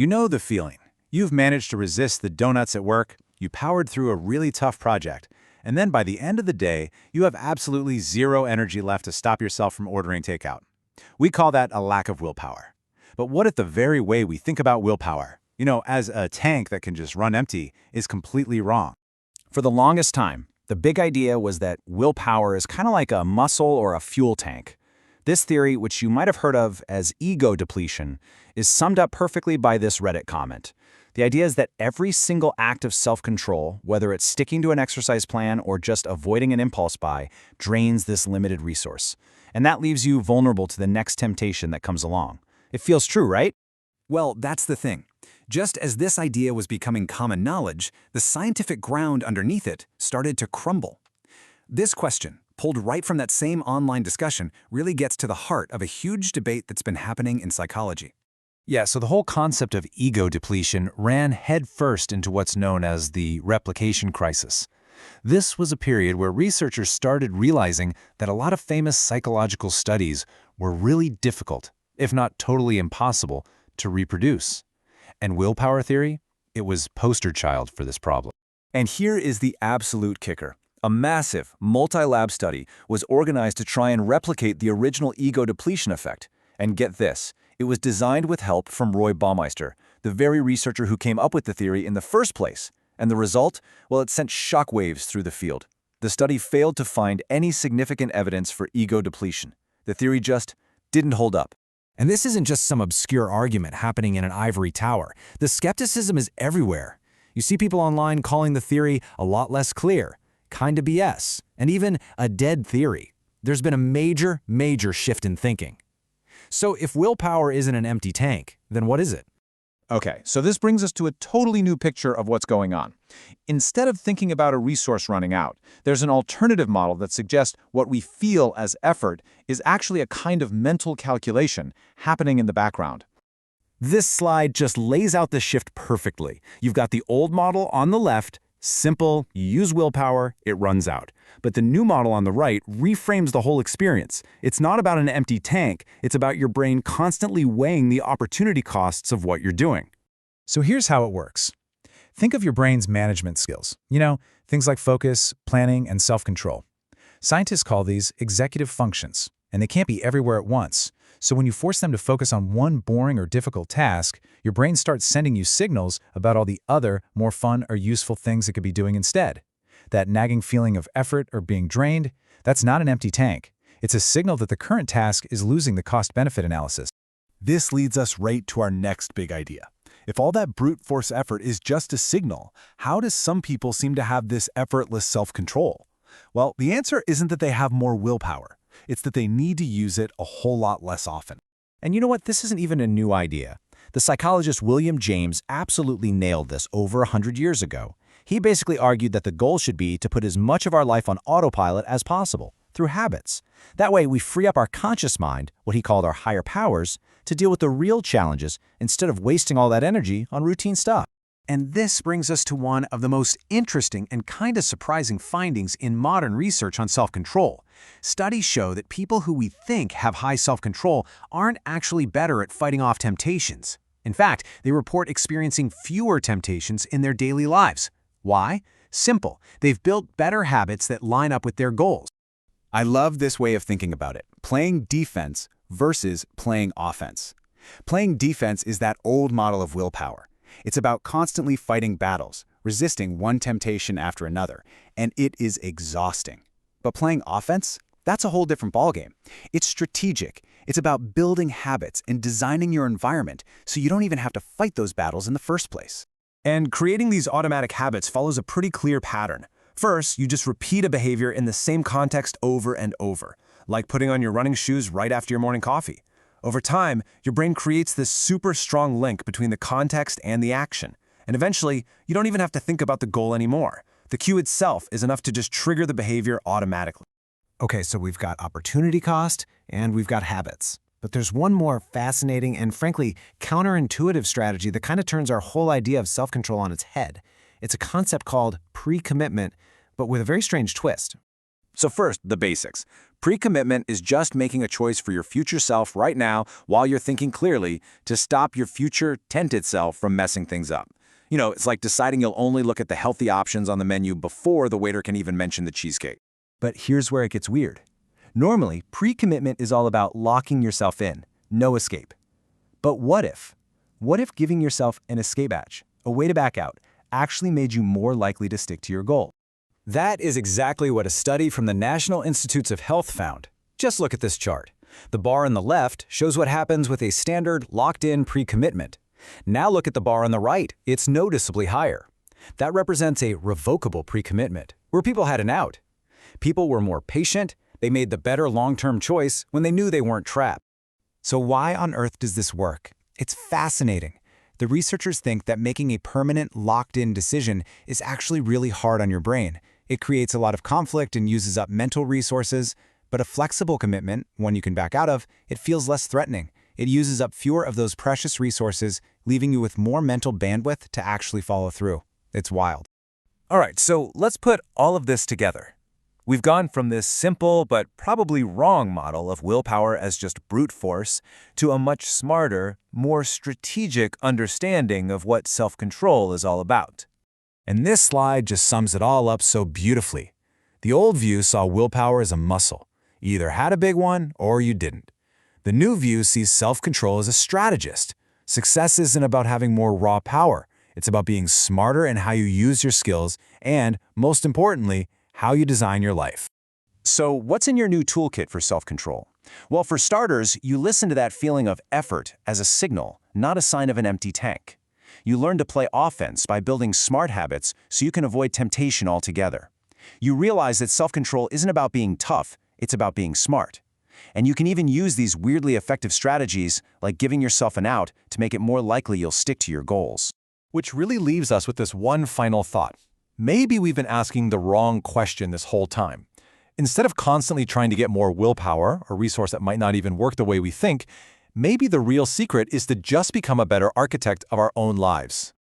You know the feeling. You've managed to resist the donuts at work, you powered through a really tough project, and then by the end of the day, you have absolutely zero energy left to stop yourself from ordering takeout. We call that a lack of willpower. But what if the very way we think about willpower, as a tank that can just run empty, is completely wrong? For the longest time, the big idea was that willpower is kind of like a muscle or a fuel tank. This theory, which you might have heard of as ego depletion, is summed up perfectly by this Reddit comment. The idea is that every single act of self-control, whether it's sticking to an exercise plan or just avoiding an impulse buy, drains this limited resource. And that leaves you vulnerable to the next temptation that comes along. It feels true, right? Well, that's the thing. Just as this idea was becoming common knowledge, the scientific ground underneath it started to crumble. This question, pulled right from that same online discussion, really gets to the heart of a huge debate that's been happening in psychology. Yeah, so the whole concept of ego depletion ran headfirst into what's known as the replication crisis. This was a period where researchers started realizing that a lot of famous psychological studies were really difficult, if not totally impossible, to reproduce. And willpower theory? It was poster child for this problem. And here is the absolute kicker. A massive, multi-lab study was organized to try and replicate the original ego depletion effect. And get this, it was designed with help from Roy Baumeister, the very researcher who came up with the theory in the first place. And the result? Well, it sent shockwaves through the field. The study failed to find any significant evidence for ego depletion. The theory just didn't hold up. And this isn't just some obscure argument happening in an ivory tower. The skepticism is everywhere. You see people online calling the theory a lot less clear, kinda BS, and even a dead theory. There's been a major shift in thinking. So if willpower isn't an empty tank, then what is it? Okay, so this brings us to a totally new picture of what's going on. Instead of thinking about a resource running out, there's an alternative model that suggests what we feel as effort is actually a kind of mental calculation happening in the background. This slide just lays out the shift perfectly. You've got the old model on the left, simple, you use willpower, it runs out. But the new model on the right reframes the whole experience. It's not about an empty tank, it's about your brain constantly weighing the opportunity costs of what you're doing. So here's how it works. Think of your brain's management skills. Things like focus, planning, and self-control. Scientists call these executive functions, and they can't be everywhere at once. So when you force them to focus on one boring or difficult task, your brain starts sending you signals about all the other, more fun or useful things it could be doing instead. That nagging feeling of effort or being drained, that's not an empty tank. It's a signal that the current task is losing the cost-benefit analysis. This leads us right to our next big idea. If all that brute force effort is just a signal, how does some people seem to have this effortless self-control? Well, the answer isn't that they have more willpower. It's that they need to use it a whole lot less often. And you know what? This isn't even a new idea. The psychologist William James absolutely nailed this over 100 years ago. He basically argued that the goal should be to put as much of our life on autopilot as possible, through habits. That way, we free up our conscious mind, what he called our higher powers, to deal with the real challenges instead of wasting all that energy on routine stuff. And this brings us to one of the most interesting and kind of surprising findings in modern research on self-control. Studies show that people who we think have high self-control aren't actually better at fighting off temptations. In fact, they report experiencing fewer temptations in their daily lives. Why? Simple. They've built better habits that line up with their goals. I love this way of thinking about it. Playing defense versus playing offense. Playing defense is that old model of willpower. It's about constantly fighting battles, resisting one temptation after another, and it is exhausting. But playing offense? That's a whole different ballgame. It's strategic. It's about building habits and designing your environment so you don't even have to fight those battles in the first place. And creating these automatic habits follows a pretty clear pattern. First, you just repeat a behavior in the same context over and over, like putting on your running shoes right after your morning coffee. Over time, your brain creates this super strong link between the context and the action. And eventually, you don't even have to think about the goal anymore. The cue itself is enough to just trigger the behavior automatically. Okay, so we've got opportunity cost and we've got habits. But there's one more fascinating and frankly counterintuitive strategy that kind of turns our whole idea of self-control on its head. It's a concept called pre-commitment, but with a very strange twist. So first, the basics. Pre-commitment is just making a choice for your future self right now while you're thinking clearly to stop your future tented self from messing things up. It's like deciding you'll only look at the healthy options on the menu before the waiter can even mention the cheesecake. But here's where it gets weird. Normally, pre-commitment is all about locking yourself in, no escape. But what if? What if giving yourself an escape hatch, a way to back out, actually made you more likely to stick to your goal? That is exactly what a study from the National Institutes of Health found. Just look at this chart. The bar on the left shows what happens with a standard locked-in pre-commitment. Now look at the bar on the right. It's noticeably higher. That represents a revocable pre-commitment, where people had an out. People were more patient. They made the better long-term choice when they knew they weren't trapped. So why on earth does this work? It's fascinating. The researchers think that making a permanent, locked-in decision is actually really hard on your brain. It creates a lot of conflict and uses up mental resources, but a flexible commitment, one you can back out of, it feels less threatening. It uses up fewer of those precious resources, leaving you with more mental bandwidth to actually follow through. It's wild. All right, so let's put all of this together. We've gone from this simple but probably wrong model of willpower as just brute force to a much smarter, more strategic understanding of what self-control is all about. And this slide just sums it all up so beautifully. The old view saw willpower as a muscle. You either had a big one or you didn't. The new view sees self-control as a strategist. Success isn't about having more raw power. It's about being smarter in how you use your skills and, most importantly, how you design your life. So what's in your new toolkit for self-control? Well, for starters, you listen to that feeling of effort as a signal, not a sign of an empty tank. You learn to play offense by building smart habits so you can avoid temptation altogether. You realize that self-control isn't about being tough, it's about being smart. And you can even use these weirdly effective strategies, like giving yourself an out, to make it more likely you'll stick to your goals. Which really leaves us with this one final thought. Maybe we've been asking the wrong question this whole time. Instead of constantly trying to get more willpower, a resource that might not even work the way we think, maybe the real secret is to just become a better architect of our own lives.